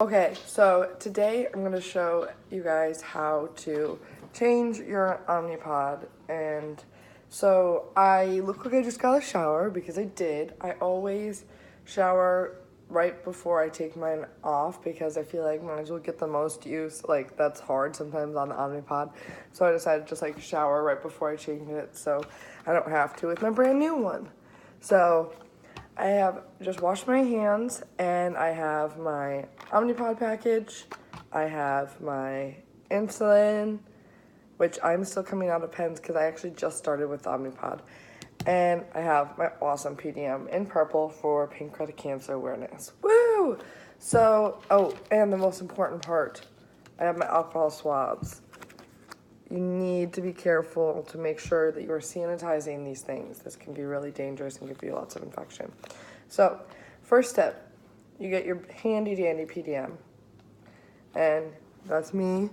Okay, so today I'm going to show you guys how to change your Omnipod. And so I look like I just got a shower because I did. I always shower right before I take mine off because I feel like might as well get the most use. Like, that's hard sometimes on the Omnipod. So I decided to just like shower right before I change it so I don't have to with my brand new one. So I have just washed my hands, and I have my Omnipod package. I have my insulin, which I'm still coming out of pens because I actually just started with Omnipod. And I have my awesome PDM in purple for pancreatic cancer awareness. Woo! So, and the most important part, I have my alcohol swabs. You need to be careful to make sure that you're sanitizing these things. This can be really dangerous and give you lots of infection. So, first step, you get your handy dandy PDM. And that's me.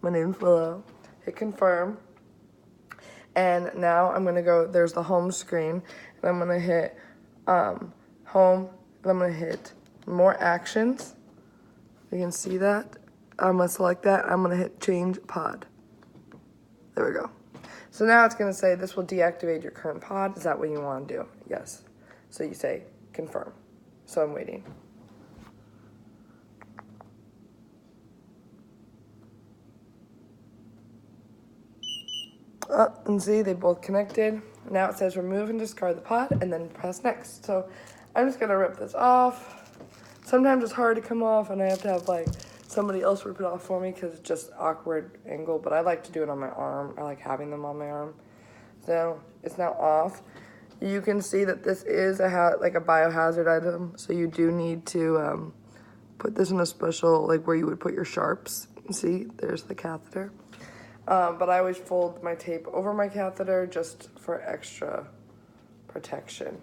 My name's Willow. Hit confirm. And now I'm gonna go, there's the home screen, and I'm gonna hit home, and I'm gonna hit more actions. You can see that. I'm gonna select that. I'm gonna hit change pod. There we go. So now it's going to say this will deactivate your current pod. Is that what you want to do? Yes. So you say confirm. So I'm waiting. And see, they both connected. Now it says remove and discard the pod and then press next. So I'm just going to rip this off. Sometimes it's hard to come off and I have to have like somebody else rip it off for me because it's just awkward angle, but I like to do it on my arm. I like having them on my arm. So it's now off. You can see that this is like a biohazard item, so you do need to put this in a special, like where you would put your sharps. See, there's the catheter. But I always fold my tape over my catheter just for extra protection.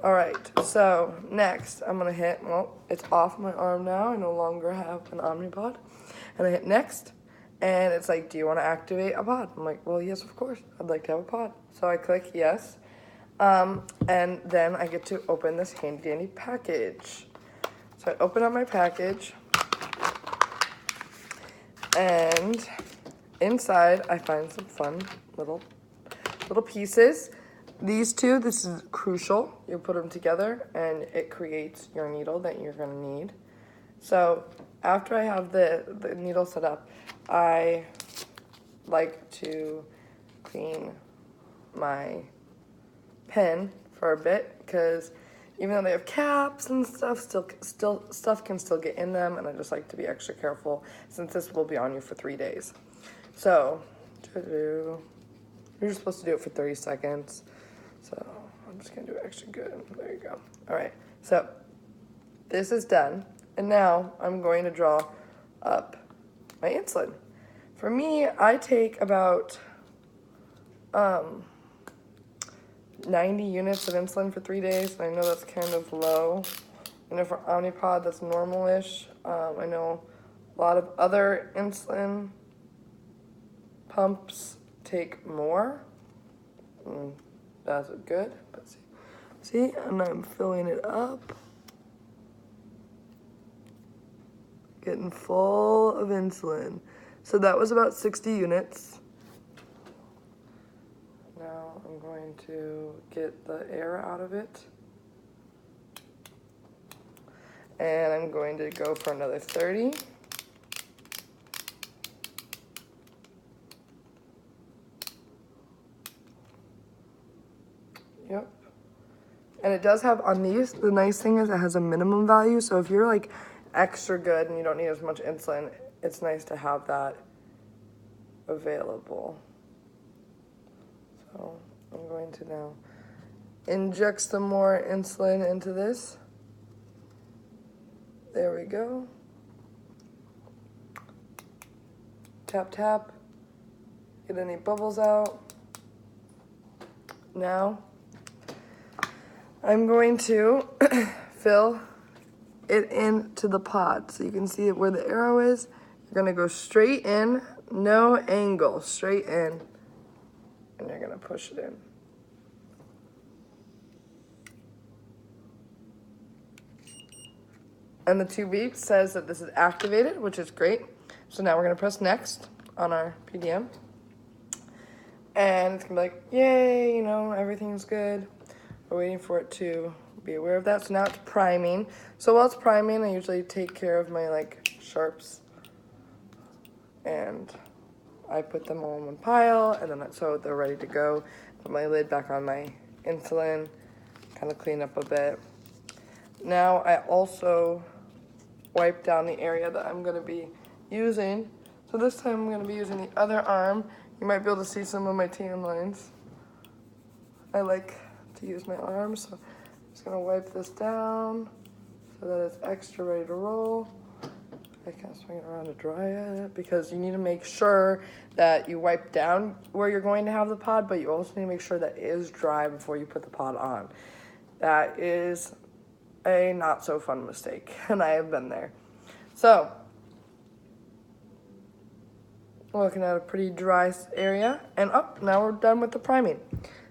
All right, so next I'm gonna hit, well, it's off my arm now. I no longer have an Omnipod. And I hit next, and it's like, do you wanna activate a pod? I'm like, well, yes, of course, I'd like to have a pod. So I click yes, and then I get to open this handy dandy package. So I open up my package, and inside I find some fun little pieces. These two, this is crucial. You put them together and it creates your needle that you're gonna need. So after I have the needle set up, I like to clean my pen for a bit because even though they have caps and stuff, still stuff can still get in them, and I just like to be extra careful since this will be on you for 3 days. So, you're just supposed to do it for 30 seconds. So I'm just gonna do it extra good. There you go. All right, so this is done. And now I'm going to draw up my insulin. For me, I take about 90 units of insulin for 3 days. And I know that's kind of low. I know for Omnipod, that's normal-ish. I know a lot of other insulin pumps take more. That's good, but see, and I'm filling it up. Getting full of insulin. So that was about 60 units. Now I'm going to get the air out of it. And I'm going to go for another 30. Yep. And it does have on these, the nice thing is it has a minimum value. So if you're like extra good and you don't need as much insulin, it's nice to have that available. So I'm going to now inject some more insulin into this. There we go. Tap, tap. Get any bubbles out. Now I'm going to fill it into the pod. So you can see where the arrow is. You're gonna go straight in, no angle, straight in, and you're gonna push it in. And the 2 beeps says that this is activated, which is great. So now we're gonna press next on our PDM. And it's gonna be like, yay, you know, everything's good. We're waiting for it to be aware of that. So now it's priming. So while it's priming, I usually take care of my like sharps, and I put them all in one pile, and then so they're ready to go. Put my lid back on my insulin, kind of clean up a bit. Now I also wipe down the area that I'm gonna be using. So this time I'm gonna be using the other arm. You might be able to see some of my tan lines. I like to use my arm, so I'm just gonna wipe this down so that it's extra ready to roll. I kind of swing it around to dry it because you need to make sure that you wipe down where you're going to have the pod, but you also need to make sure that it is dry before you put the pod on. That is a not so fun mistake, and I have been there. So, we're looking at a pretty dry area, and now we're done with the priming.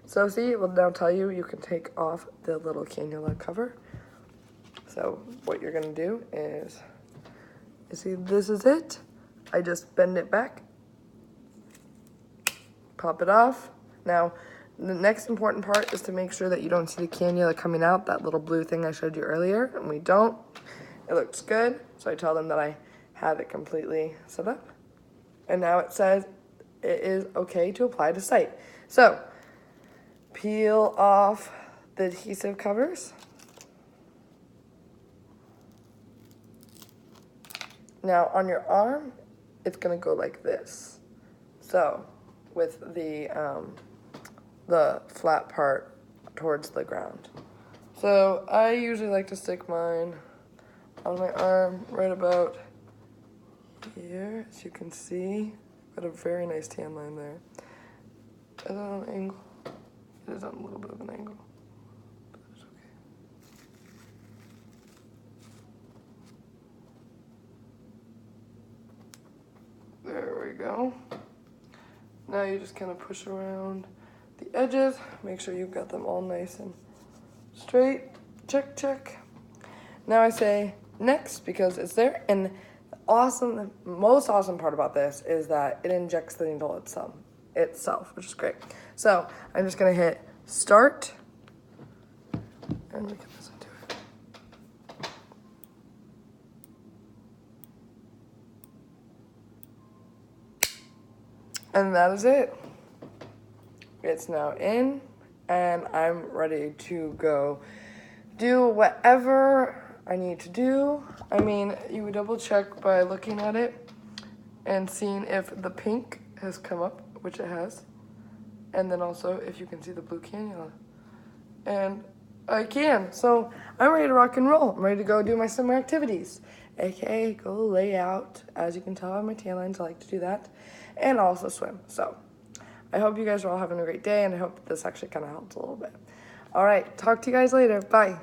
So see, it will now tell you you can take off the little cannula cover. So what you're gonna do is, you see this is it. I just bend it back, pop it off. Now, the next important part is to make sure that you don't see the cannula coming out, that little blue thing I showed you earlier, and we don't. It looks good, so I tell them that I have it completely set up. And now it says it is okay to apply to site. So, peel off the adhesive covers. Now on your arm, it's gonna go like this. So, with the flat part towards the ground. So I usually like to stick mine on my arm right about here, as you can see. Got a very nice tan line there. Is that on an angle? It is on a little bit of an angle, but it's okay. There we go. Now you just kind of push around the edges. Make sure you've got them all nice and straight. Check, check. Now I say next because it's there. And the most awesome part about this is that it injects the needle itself, which is great. So I'm just gonna hit start, and we can listen to it. And that is it. It's now in, and I'm ready to go do whatever I need to do. I mean, you would double check by looking at it and seeing if the pink has come up, which it has. And then also if you can see the blue cannula. And I can. So I'm ready to rock and roll. I'm ready to go do my summer activities. AKA go lay out. As you can tell by my tan lines, I like to do that. And also swim. So I hope you guys are all having a great day, and I hope that this actually kind of helps a little bit. All right, talk to you guys later. Bye.